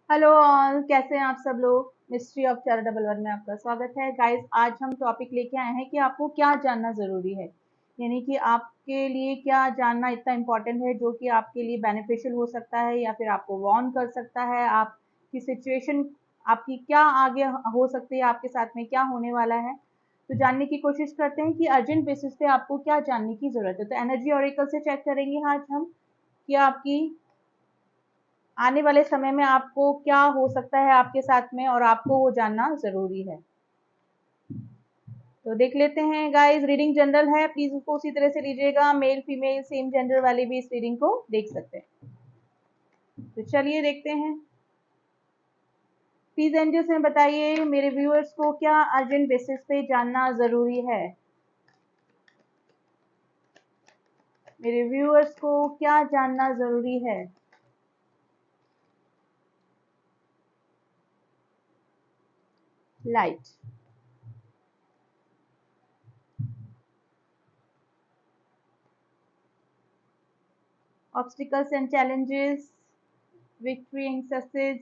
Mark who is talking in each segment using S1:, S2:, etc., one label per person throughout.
S1: Hello all, कैसे हैं आप सब लोग। मिस्ट्री ऑफ चैरिटेबल वन में आपका स्वागत है गाइस। आज हम टॉपिक लेके आए हैं कि आपको क्या जानना ज़रूरी है, यानी कि आपके लिए क्या जानना इतना इम्पोर्टेंट है जो कि आपके लिए बेनिफिशियल हो सकता है या फिर आपको वार्न कर सकता है। आपकी सिचुएशन आपकी क्या आगे हो सकती है, आपके साथ में क्या होने वाला है। तो जानने की कोशिश करते हैं कि अर्जेंट बेसिस पे आपको क्या जानने की ज़रूरत है। तो एनर्जी ऑरेकल से चेक करेंगे आज हम कि आपकी आने वाले समय में आपको क्या हो सकता है आपके साथ में, और आपको वो जानना ज़रूरी है। तो देख लेते हैं गाइस। रीडिंग जनरल है, प्लीज़ उसको उसी तरह से लीजिएगा। मेल फीमेल सेम जेंडर वाले भी इस रीडिंग को देख सकते हैं। तो चलिए देखते हैं। प्लीज़ एंजल्स में बताइए मेरे व्यूअर्स को क्या अर्जेंट बेसिस पे जानना ज़रूरी है। मेरे व्यूअर्स को क्या जानना ज़रूरी है। Light. Obstacles and challenges, victory and success,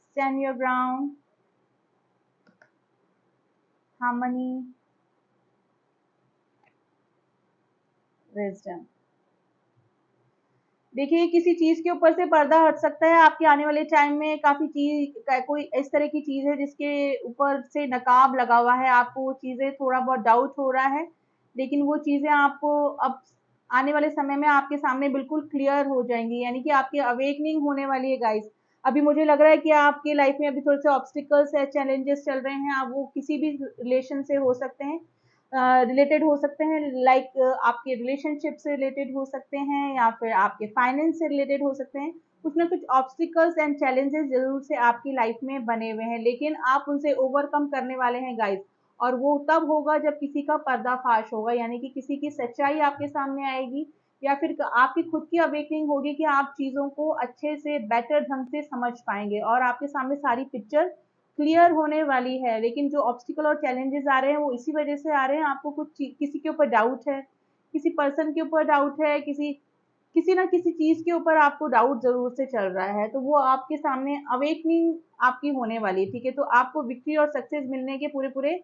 S1: stand your ground, harmony, wisdom. देखिए, किसी चीज़ के ऊपर से पर्दा हट सकता है आपके आने वाले टाइम में। काफ़ी चीज़ कोई इस तरह की चीज़ है जिसके ऊपर से नकाब लगा हुआ है, आपको वो चीज़ें थोड़ा बहुत डाउट हो रहा है, लेकिन वो चीज़ें आपको अब आने वाले समय में आपके सामने बिल्कुल क्लियर हो जाएँगी, यानी कि आपकी अवेकनिंग होने वाली है गाइस। अभी मुझे लग रहा है कि आपकी लाइफ में अभी थोड़े से ऑब्स्टिकल्स या चैलेंजेस चल रहे हैं, अब वो किसी भी रिलेशन से हो सकते हैं, रिलेटेड हो सकते हैं, लाइक आपके रिलेशनशिप से रिलेटेड हो सकते हैं या फिर आपके फाइनेंस से रिलेटेड हो सकते हैं। कुछ ना कुछ ऑब्स्टिकल्स एंड चैलेंजेस जरूर से आपकी लाइफ में बने हुए हैं, लेकिन आप उनसे ओवरकम करने वाले हैं गाइस। और वो तब होगा जब किसी का पर्दाफाश होगा, यानी कि किसी की सच्चाई आपके सामने आएगी, या फिर आपकी खुद की अवेकनिंग होगी कि आप चीज़ों को अच्छे से बेटर ढंग से समझ पाएंगे और आपके सामने सारी पिक्चर क्लियर होने वाली है। लेकिन जो ऑब्स्टिकल और चैलेंजेस आ रहे हैं वो इसी वजह से आ रहे हैं, आपको किसी के ऊपर डाउट है, किसी पर्सन के ऊपर डाउट है, किसी किसी ना किसी चीज के ऊपर आपको डाउट जरूर से चल रहा है, तो वो आपके सामने अवेकनिंग आपकी होने वाली है। ठीक है, तो आपको विक्ट्री और सक्सेस मिलने के पूरे पूरे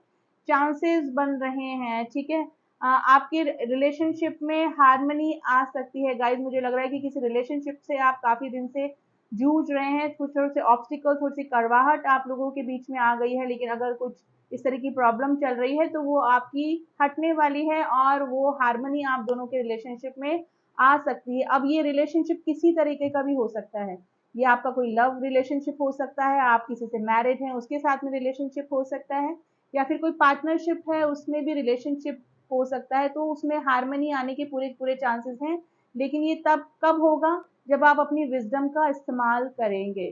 S1: चांसेस बन रहे हैं। ठीक है, आपके रिलेशनशिप में हार्मनी आ सकती है गाइज। मुझे लग रहा है कि किसी रिलेशनशिप से आप काफी दिन से जूझ रहे हैं, कुछ थोड़े से ऑब्स्टिकल, थोड़ी सी कड़वाहट आप लोगों के बीच में आ गई है, लेकिन अगर कुछ इस तरह की प्रॉब्लम चल रही है तो वो आपकी हटने वाली है और वो हार्मनी आप दोनों के रिलेशनशिप में आ सकती है। अब ये रिलेशनशिप किसी तरीके का भी हो सकता है, ये आपका कोई लव रिलेशनशिप हो सकता है, आप किसी से मैरिड हैं उसके साथ में रिलेशनशिप हो सकता है, या फिर कोई पार्टनरशिप है उसमें भी रिलेशनशिप हो सकता है। तो उसमें हार्मनी आने के पूरे पूरे चांसेस हैं, लेकिन ये तब कब होगा जब आप अपनी विजडम का इस्तेमाल करेंगे।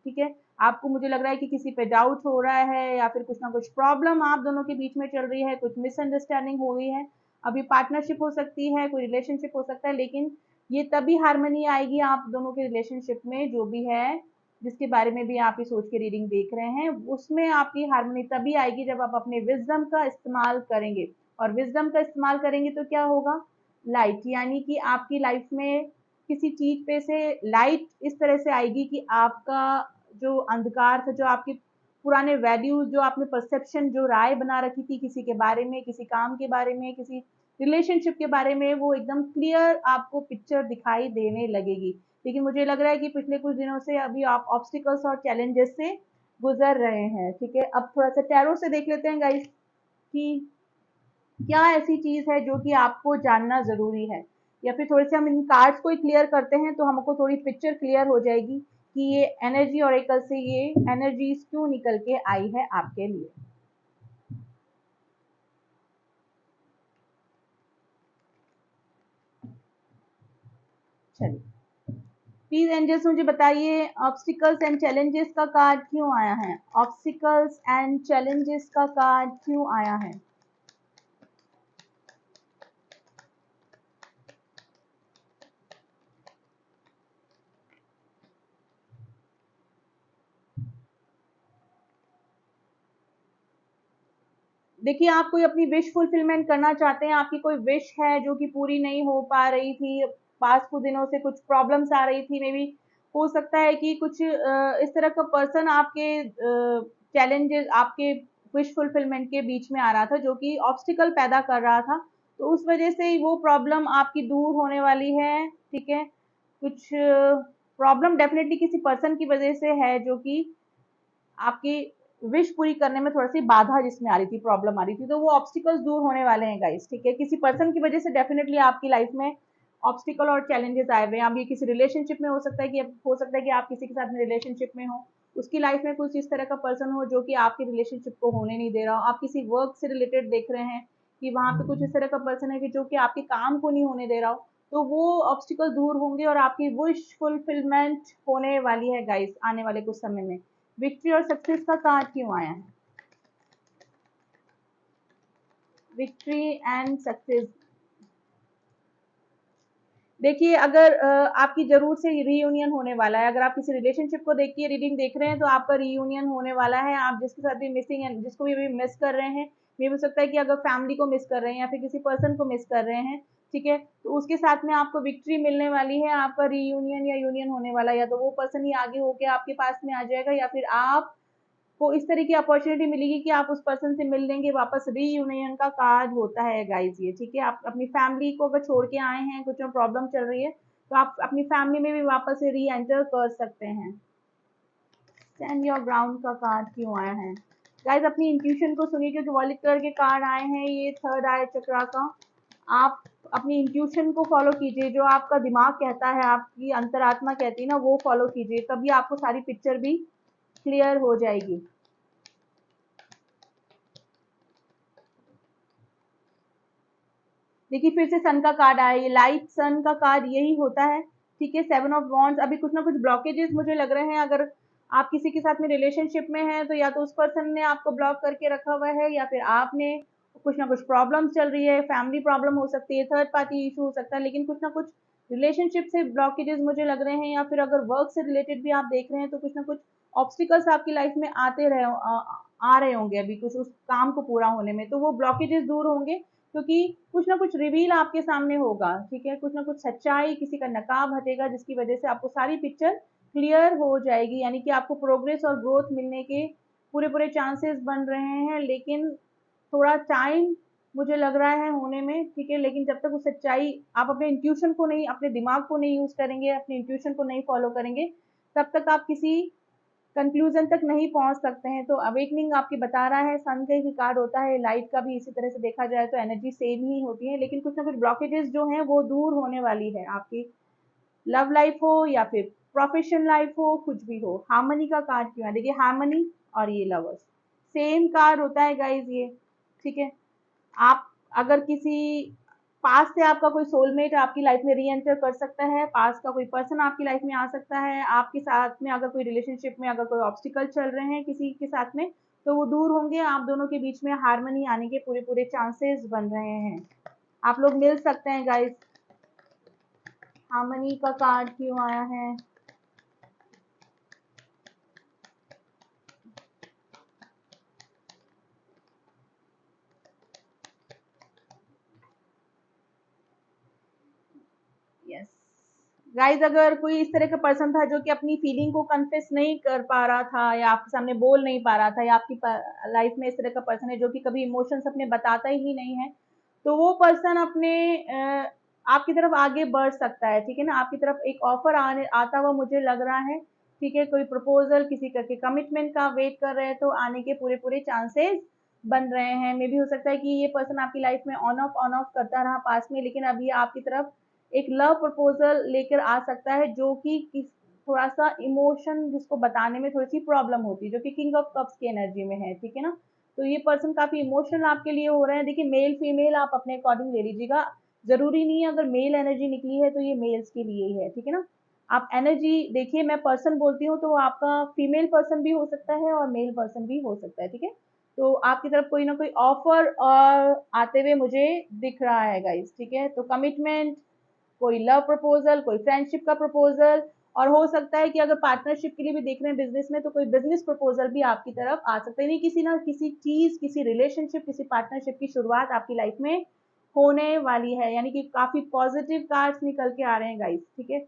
S1: ठीक है, आपको मुझे लग रहा है कि किसी पे डाउट हो रहा है या फिर कुछ ना कुछ प्रॉब्लम आप दोनों के बीच में चल रही है, कुछ मिसअंडरस्टैंडिंग हो गई है। अभी पार्टनरशिप हो सकती है, कोई रिलेशनशिप हो सकता है, लेकिन ये तभी हार्मनी आएगी आप दोनों के रिलेशनशिप में, जो भी है जिसके बारे में भी आप ये सोच के रीडिंग देख रहे हैं, उसमें आपकी हार्मनी तभी आएगी जब आप अपने विजडम का इस्तेमाल करेंगे। और विजडम का इस्तेमाल करेंगे तो क्या होगा, लाइट, यानी कि आपकी लाइफ में किसी चीज पे से लाइट इस तरह से आएगी कि आपका जो अंधकार था, जो आपके पुराने वैल्यूज, जो आपने परसेप्शन, जो राय बना रखी थी किसी के बारे में, किसी काम के बारे में, किसी रिलेशनशिप के बारे में, वो एकदम क्लियर आपको पिक्चर दिखाई देने लगेगी। लेकिन मुझे लग रहा है कि पिछले कुछ दिनों से अभी आप ऑब्स्टिकल्स और चैलेंजेस से गुजर रहे हैं। ठीक है, अब थोड़ा सा टैरो से देख लेते हैं गाइस कि क्या ऐसी चीज है जो कि आपको जानना जरूरी है, या फिर थोड़े से हम इन कार्ड्स को ही क्लियर करते हैं तो हमको थोड़ी पिक्चर क्लियर हो जाएगी कि ये एनर्जी ऑरेकल से ये एनर्जीज क्यों निकल के आई है आपके लिए। चलिए, प्लीज एंजल्स मुझे बताइए ऑब्स्टिकल्स एंड चैलेंजेस का कार्ड क्यों आया है। ऑब्स्टिकल्स एंड चैलेंजेस का कार्ड क्यों आया है। देखिए, आप कोई अपनी विश फुलफिलमेंट करना चाहते हैं, आपकी कोई विश है जो कि पूरी नहीं हो पा रही थी, पास कुछ दिनों से कुछ प्रॉब्लम्स आ रही थी, मे बी हो सकता है कि कुछ इस तरह का पर्सन आपके चैलेंजेस, आपके विश फुलफिलमेंट के बीच में आ रहा था, जो कि ऑब्स्टिकल पैदा कर रहा था। तो उस वजह से वो प्रॉब्लम आपकी दूर होने वाली है, ठीक है। कुछ प्रॉब्लम डेफिनेटली किसी पर्सन की वजह से है, जो कि आपकी विश पूरी करने में थोड़ी सी बाधा जिसमें आ रही थी, प्रॉब्लम आ रही थी, तो वो ऑब्स्टिकल्स दूर होने वाले हैं गाइस, ठीक है। किसी पर्सन की वजह से डेफिनेटली आपकी लाइफ में ऑब्स्टिकल और चैलेंजेस आए हुए हैं। अब ये किसी रिलेशनशिप में हो सकता है कि आप किसी के साथ में रिलेशनशिप में हो, उसकी लाइफ में कुछ इस तरह का पर्सन हो जो कि आपकी रिलेशनशिप को होने नहीं दे रहा हो। आप किसी वर्क से रिलेटेड देख रहे हैं कि वहां पे कुछ इस तरह का पर्सन है कि जो कि आपके काम को नहीं होने दे रहा हो, तो वो ऑब्स्टिकल दूर होंगे और आपकी विश फुलफिलमेंट होने वाली है गाइस आने वाले कुछ समय में। विक्ट्री और सक्सेस का कार्ड क्यों आया है? Victory and success. देखिए, अगर आपकी जरूर से रीयूनियन होने वाला है, अगर आप किसी रिलेशनशिप को देख के रीडिंग देख रहे हैं तो आपका रीयूनियन होने वाला है। आप जिसके साथ भी मिसिंग है, जिसको भी मिस कर रहे हैं, ये हो सकता है कि अगर फैमिली को मिस कर रहे हैं या फिर किसी पर्सन को मिस कर रहे हैं, ठीक है, तो उसके साथ में आपको विक्ट्री मिलने वाली है। आपका रीयूनियन या यूनियन होने वाला है, या तो वो पर्सन ही आगे होके आपके पास में आ जाएगा, या फिर आप को इस तरह की अपॉर्चुनिटी मिलेगी कि आप उस पर्सन से मिल लेंगे वापस। रीयूनियन का कार्ड होता है गाइस ये, ठीक है। आप अपनी फैमिली को अगर छोड़ के आए हैं, कुछ प्रॉब्लम चल रही है, तो आप अपनी फैमिली में भी वापस से री एंटर कर सकते हैं। स्टैंड योर ग्राउंड का कार्ड क्यों आया है? गाइस अपनी इंट्यूशन को सुनिए, क्योंकि वॉलेट कलर के कार्ड आए हैं ये थर्ड आई चक्रा का। आप अपनी इंट्यूशन को फॉलो कीजिए, जो आपका दिमाग कहता है, आपकी अंतरात्मा कहती है ना, वो फॉलो कीजिए, तभी आपको सारी पिक्चर भी क्लियर हो जाएगी। देखिए फिर से सन का कार्ड आया, ये लाइट सन का कार्ड यही होता है, ठीक है। सेवन ऑफ वॉन्ड्स, अभी कुछ ना कुछ ब्लॉकेजेस मुझे लग रहे हैं। अगर आप किसी के साथ में रिलेशनशिप में हैं, तो या तो उस पर्सन ने आपको ब्लॉक करके रखा हुआ है, या फिर आपने कुछ ना कुछ प्रॉब्लम चल रही है, फैमिली प्रॉब्लम हो सकती है, थर्ड पार्टी इशू हो सकता है, लेकिन कुछ ना कुछ रिलेशनशिप से ब्लॉकेजेस मुझे लग रहे हैं। या फिर अगर वर्क से रिलेटेड भी आप देख रहे हैं, तो कुछ ना कुछ ऑब्स्टिकल्स आपकी लाइफ में आ रहे होंगे अभी कुछ उस काम को पूरा होने में, तो वो ब्लॉकेजेस दूर होंगे, क्योंकि कुछ ना कुछ रिवील आपके सामने होगा, ठीक है। कुछ ना कुछ सच्चाई, किसी का नकाब हटेगा, जिसकी वजह से आपको सारी पिक्चर क्लियर हो जाएगी, यानी कि आपको प्रोग्रेस और ग्रोथ मिलने के पूरे पूरे चांसेस बन रहे हैं। लेकिन थोड़ा टाइम मुझे लग रहा है होने में, ठीक है। लेकिन जब तक वो सच्चाई, आप अपने इंट्यूशन को नहीं, अपने दिमाग को नहीं यूज करेंगे, अपने इंट्यूशन को नहीं फॉलो करेंगे, तब तक आप किसी कंक्लूजन तक नहीं पहुंच सकते हैं। तो अवेकनिंग आपकी बता रहा है, सन का ही कार्ड होता है, लाइट का भी इसी तरह से देखा जाए तो एनर्जी सेम ही होती है, लेकिन कुछ ना कुछ ब्लॉकेजेस जो हैं वो दूर होने वाली है आपकी। लव लाइफ हो या फिर प्रोफेशनल लाइफ हो, कुछ भी हो। हार्मनी का कार्ड क्यों है? देखिए हार्मनी और ये लवर्स सेम कार्ड होता है गाइज ये, ठीक है। आप अगर किसी पास से आपका कोई सोलमेट आपकी लाइफ में री एंटर कर सकता है, पास का कोई पर्सन आपकी लाइफ में आ सकता है, आपके साथ में अगर कोई रिलेशनशिप में अगर कोई ऑब्स्टिकल चल रहे हैं किसी के साथ में, तो वो दूर होंगे। आप दोनों के बीच में हारमनी आने के पूरे पूरे चांसेस बन रहे हैं, आप लोग मिल सकते हैं गाइस। हारमनी का कार्ड क्यों आया है? यस गाइज, अगर कोई इस तरह का पर्सन था जो कि अपनी फीलिंग को कन्फेस नहीं कर पा रहा था, या आपके सामने बोल नहीं पा रहा था, या आपकी लाइफ में इस तरह का पर्सन है जो कि कभी इमोशंस अपने बताता ही नहीं है, तो वो पर्सन अपने आपकी तरफ आगे बढ़ सकता है, ठीक है ना। आपकी तरफ एक ऑफर आने आता हुआ मुझे लग रहा है, ठीक है। कोई प्रपोजल किसी करके कमिटमेंट का वेट कर रहे हैं, तो आने के पूरे पूरे चांसेस बन रहे हैं। मे भी हो सकता है कि ये पर्सन आपकी लाइफ में ऑन ऑफ करता रहा पास में, लेकिन अभी आपकी तरफ एक लव प्रपोजल लेकर आ सकता है, जो कि थोड़ा सा इमोशन जिसको बताने में थोड़ी सी प्रॉब्लम होती है, जो कि किंग ऑफ कप्स की एनर्जी में है, ठीक है ना। तो ये पर्सन काफी इमोशनल आपके लिए हो रहे हैं। देखिए मेल फीमेल आप अपने अकॉर्डिंग ले लीजिएगा, जरूरी नहीं है अगर मेल एनर्जी निकली है तो ये मेल्स के लिए ही है, ठीक है ना। आप एनर्जी देखिए, मैं पर्सन बोलती हूँ तो आपका फीमेल पर्सन भी हो सकता है और मेल पर्सन भी हो सकता है, ठीक है। तो आपकी तरफ कोई ना कोई ऑफर और आते हुए मुझे दिख रहा है गाइस, ठीक है। तो कमिटमेंट, कोई लव प्रपोजल, कोई फ्रेंडशिप का प्रपोजल, और हो सकता है कि अगर पार्टनरशिप के लिए भी देख रहे हैं बिजनेस में, तो कोई बिजनेस प्रपोजल भी आपकी तरफ आ सकता है। नहीं, किसी ना किसी चीज, किसी रिलेशनशिप, किसी पार्टनरशिप की शुरुआत आपकी लाइफ में होने वाली है, यानी कि काफी पॉजिटिव कार्ड्स निकल के आ रहे हैं गाइस, ठीक है।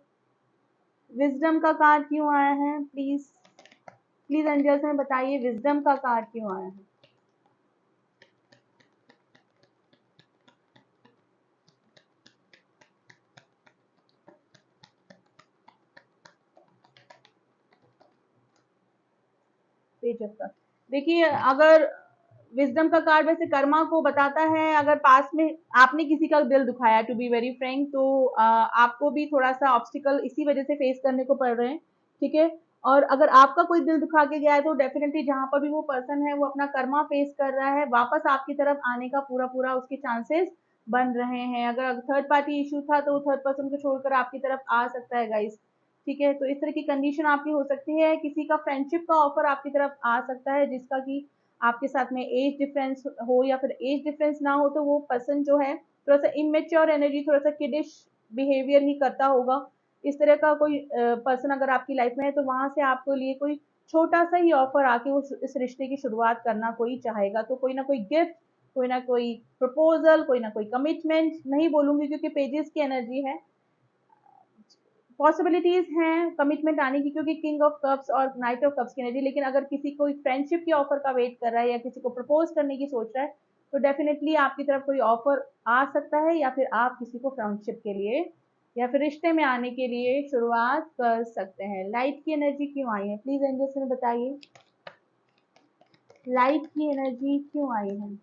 S1: विजडम का कार्ड क्यों आया है? प्लीज प्लीज एंजल्स में बताइए, विजडम का कार्ड क्यों आया है? Page of cups. देखिए, अगर विजडम का कार्ड वैसे कर्मा को बताता है, अगर पास में आपने किसी का दिल दुखाया, टू बी वेरी फ्रैंक, तो आपको भी थोड़ा सा ऑब्स्टिकल इसी वजह से फेस करने को पड़ रहे हैं, ठीक है। और अगर आपका कोई दिल दुखा के गया है तो डेफिनेटली जहां पर भी वो पर्सन है वो अपना कर्मा फेस कर रहा है, वापस आपकी तरफ आने का पूरा पूरा उसके चांसेस बन रहे हैं। अगर थर्ड पार्टी इशू था तो थर्ड पर्सन को छोड़कर आपकी तरफ आ सकता है गाइस, ठीक है। तो इस तरह की कंडीशन आपकी हो सकती है, किसी का फ्रेंडशिप का ऑफर आपकी तरफ आ सकता है जिसका कि आपके साथ में एज डिफरेंस हो या फिर एज डिफरेंस ना हो, तो वो पर्सन जो है थोड़ा सा इमेच्योर एनर्जी, थोड़ा सा किडिश बिहेवियर ही करता होगा। इस तरह का कोई पर्सन अगर आपकी लाइफ में है तो वहां से आपके लिए कोई छोटा सा ही ऑफर आके वो इस रिश्ते की शुरुआत करना कोई चाहेगा, तो कोई ना कोई गिफ्ट, कोई ना कोई प्रपोजल, कोई ना कोई कमिटमेंट, नहीं बोलूंगी क्योंकि पेजेस की एनर्जी है, पॉसिबिलिटीज हैं कमिटमेंट आने की क्योंकि किंग ऑफ कप्स और नाइट ऑफ कप्स की एनर्जी। लेकिन अगर किसी को फ्रेंडशिप की ऑफर का वेट कर रहा है या किसी को प्रपोज करने की सोच रहा है तो डेफिनेटली आपकी तरफ कोई ऑफर आ सकता है, या फिर आप किसी को फ्रेंडशिप के लिए या फिर रिश्ते में आने के लिए शुरुआत कर सकते हैं। लाइट की एनर्जी क्यों आई है? प्लीज एंजल्स में बताइए, लाइट की एनर्जी क्यों आई है?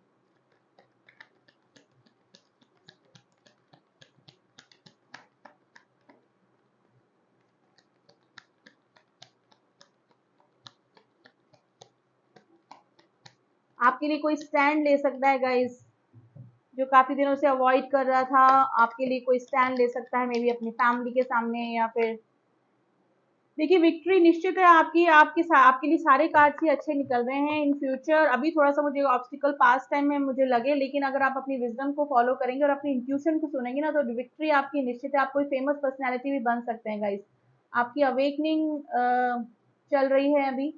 S1: आपके लिए कोई स्टैंड ले सकता है गाइस, जो काफी दिनों से अवॉइड कर रहा था, आपके लिए कोई स्टैंड ले सकता है, मे बी अपनी फैमिली के सामने, या फिर देखिए विक्ट्री निश्चित है आपकी, आपके लिए सारे कार्ड्स ही अच्छे निकल रहे हैं। इन फ्यूचर अभी थोड़ा सा मुझे ऑब्स्टिकल पास टाइम में मुझे लगे, लेकिन अगर आप अपनी विजडम को फॉलो करेंगे और अपनी इंट्यूशन को सुनेंगे ना तो विक्ट्री आपकी निश्चित है। आप कोई फेमस पर्सनैलिटी भी बन सकते हैं गाइस। आपकी अवेकनिंग चल रही है अभी,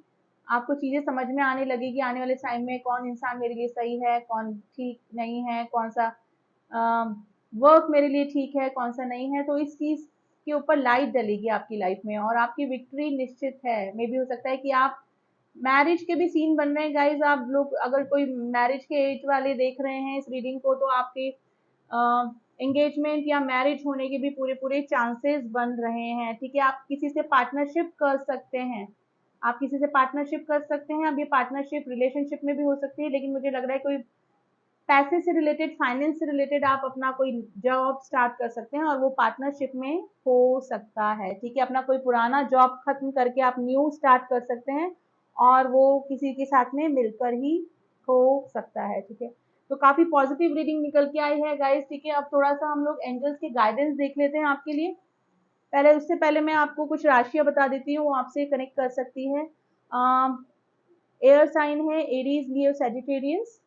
S1: आपको चीजें समझ में आने लगेगी आने वाले टाइम में, कौन इंसान मेरे लिए सही है, कौन ठीक नहीं है, कौन सा वर्क मेरे लिए ठीक है, कौन सा नहीं है। तो इस चीज के ऊपर लाइट डलेगी आपकी लाइफ में और आपकी विक्ट्री निश्चित है। मे भी हो सकता है कि आप मैरिज के भी सीन बन रहे हैं गाइज, आप लोग अगर कोई मैरिज के एज वाले देख रहे हैं इस रीडिंग को तो आपके एंगेजमेंट या मैरिज होने के भी पूरे पूरे चांसेस बन रहे हैं, ठीक है। आप किसी से पार्टनरशिप कर सकते हैं, आप किसी से पार्टनरशिप कर सकते हैं। अब ये पार्टनरशिप रिलेशनशिप में भी हो सकती है, लेकिन मुझे लग रहा है कोई पैसे से रिलेटेड, फाइनेंस से रिलेटेड आप अपना कोई जॉब स्टार्ट कर सकते हैं और वो पार्टनरशिप में हो सकता है, ठीक है। अपना कोई पुराना जॉब खत्म करके आप न्यू स्टार्ट कर सकते हैं और वो किसी के साथ में मिलकर ही हो सकता है, ठीक है। तो काफी पॉजिटिव रीडिंग निकल के आई है गाइस, ठीक है। अब थोड़ा सा हम लोग एंजल्स के गाइडेंस देख लेते हैं आपके लिए। पहले उससे पहले मैं आपको कुछ राशियां बता देती हूँ, वो आपसे कनेक्ट कर सकती है। एयर साइन है एरीज, लियो, सेजिटेरियस।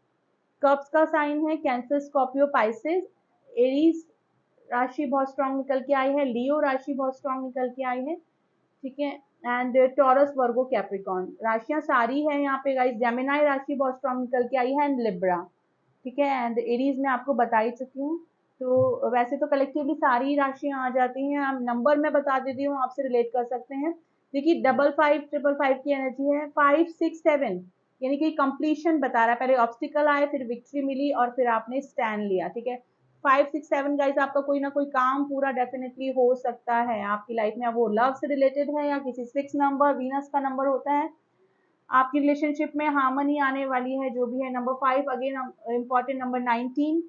S1: कप्स का साइन है कैंसर, स्कॉर्पियो, पाइसेस। एरीज राशि बहुत स्ट्रांग निकल के आई है, लियो राशि बहुत स्ट्रांग निकल के आई है, ठीक है। एंड टॉरस, वर्गो, कैप्रिकॉन राशियां सारी है यहाँ पे गाइस। जेमिनाई राशि बहुत स्ट्रांग निकल के आई है एंड लिब्रा, ठीक है। एंड एरीज में आपको बता ही चुकी हूँ। तो वैसे तो कलेक्टिवली सारी राशियां आ जाती हैं, आप नंबर में बता देती हूँ, आपसे रिलेट कर सकते हैं। देखिए 5555 की एनर्जी है, 567 यानी कि कंप्लीशन बता रहा है। पहले ऑब्स्टिकल आए, फिर विक्ट्री मिली और फिर आपने स्टैंड लिया, ठीक है। 567 गाइस, आपका कोई ना कोई काम पूरा डेफिनेटली हो सकता है आपकी लाइफ में। अब वो लव से रिलेटेड है या किसी 6 नंबर वीनस का नंबर होता है, आपकी रिलेशनशिप में हार्मनी आने वाली है, जो भी है। Number 5 again important, number 19,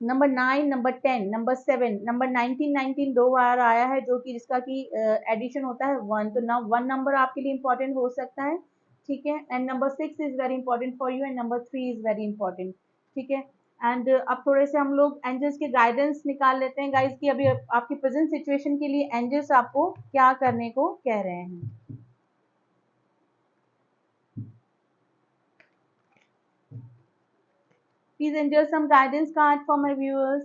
S1: number 9, number 10, number 7, number 19 दो बार आया है, जो कि जिसका कि एडिशन होता है 1, तो ना 1 नंबर आपके लिए इंपॉर्टेंट हो सकता है, ठीक है। And number 6 is very important for you and number 3 is very important, ठीक है। एंड अब थोड़े से हम लोग एंजल्स के गाइडेंस निकाल लेते हैं गाइस की अभी आपकी प्रेजेंट सिचुएशन के लिए एंजल्स आपको क्या करने को कह रहे हैं। Please enter some guidance card for my viewers.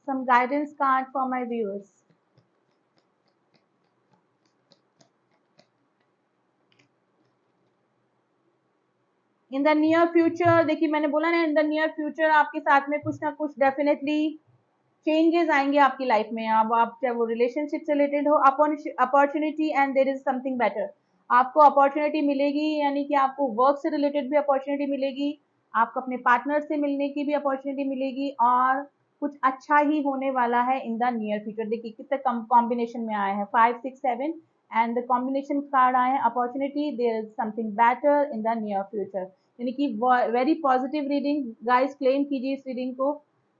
S1: Some guidance card for my viewers. In the near future, देखिए मैंने बोला ना इन द नियर फ्यूचर आपके साथ में कुछ ना कुछ डेफिनेटली चेंजेस आएंगे आपकी लाइफ में। अब आप चाहे वो रिलेशनशिप से रिलेटेड हो, opportunity and there is something better. आपको अपॉर्चुनिटी मिलेगी, यानी कि आपको वर्क से रिलेटेड भी अपॉर्चुनिटी मिलेगी, आपको अपने पार्टनर से मिलने की भी अपॉर्चुनिटी मिलेगी, और कुछ अच्छा ही होने वाला है इन द नियर फ्यूचर। देखिए कितने कॉम्बिनेशन में आए हैं, 5 6 7, एंड द कॉम्बिनेशन कार्ड आए हैं opportunity, there is something better in the near future. यानी कि very positive reading guys, claim कीजिए इस रीडिंग को,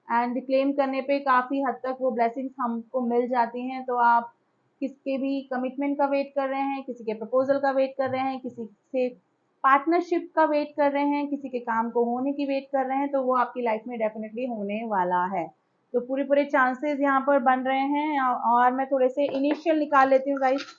S1: एंड क्लेम करने पे काफ़ी हद तक वो ब्लेसिंग्स हमको मिल जाती हैं। तो आप किसके भी कमिटमेंट का वेट कर रहे हैं, किसी के प्रपोजल का वेट कर रहे हैं, किसी से पार्टनरशिप का वेट कर रहे हैं, किसी के काम को होने की वेट कर रहे हैं, तो वो आपकी लाइफ में डेफिनेटली होने वाला है। तो पूरे पूरे चांसेस यहाँ पर बन रहे हैं। और मैं थोड़े से इनिशियल निकाल लेती हूँ गाइस।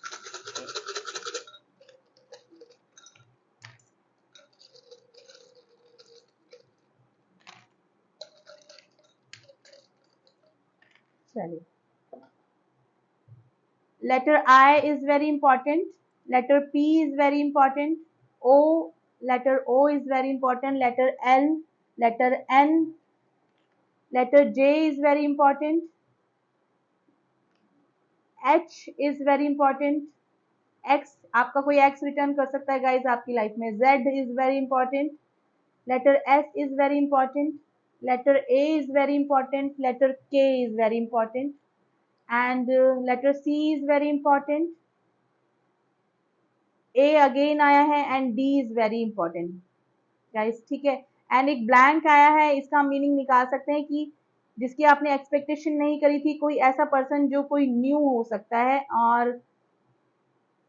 S1: चलिए, letter I is very important, letter P is very important, letter O is very important, letter L, letter N, letter J is very important, H is very important, X, आपका कोई X return कर सकता है guys आपकी life में, Z is very important, letter S is very important, letter A is very important, letter K is very important, and letter C is very important, A again आया है, and D is very important guys, ठीक है। And एक blank आया है, इसका meaning निकाल सकते हैं कि जिसकी आपने एक्सपेक्टेशन नहीं करी थी, कोई ऐसा पर्सन जो कोई न्यू हो सकता है, और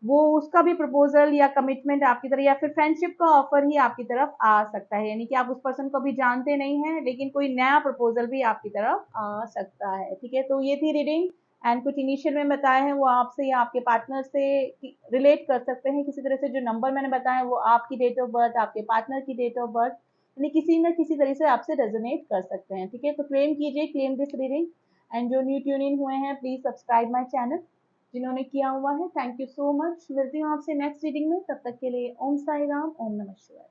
S1: वो उसका भी प्रपोजल या कमिटमेंट आपकी तरफ, या फिर फ्रेंडशिप का ऑफर ही आपकी तरफ आ सकता है। यानी कि आप उस पर्सन को भी जानते नहीं हैं, लेकिन कोई नया प्रपोजल भी आपकी तरफ आ सकता है, ठीक है। तो ये थी रीडिंग, एंड कुछ इनिशियल में बताए हैं वो आपसे या आपके पार्टनर से रिलेट कर सकते हैं किसी तरह से। जो नंबर मैंने बताया वो आपकी डेट ऑफ बर्थ, आपके पार्टनर की डेट ऑफ बर्थ, यानी किसी न किसी तरह से आपसे रेजोनेट कर सकते हैं, ठीक है। तो क्लेम कीजिए, क्लेम दिस रीडिंग। एंड जो न्यू ट्यून इन हुए हैं, प्लीज सब्सक्राइब माई चैनल, जिन्होंने किया हुआ है, थैंक यू सो मच। मिलती हूँ आपसे नेक्स्ट रीडिंग में, तब तक के लिए ओम साई राम, ओम नमः शिवाय।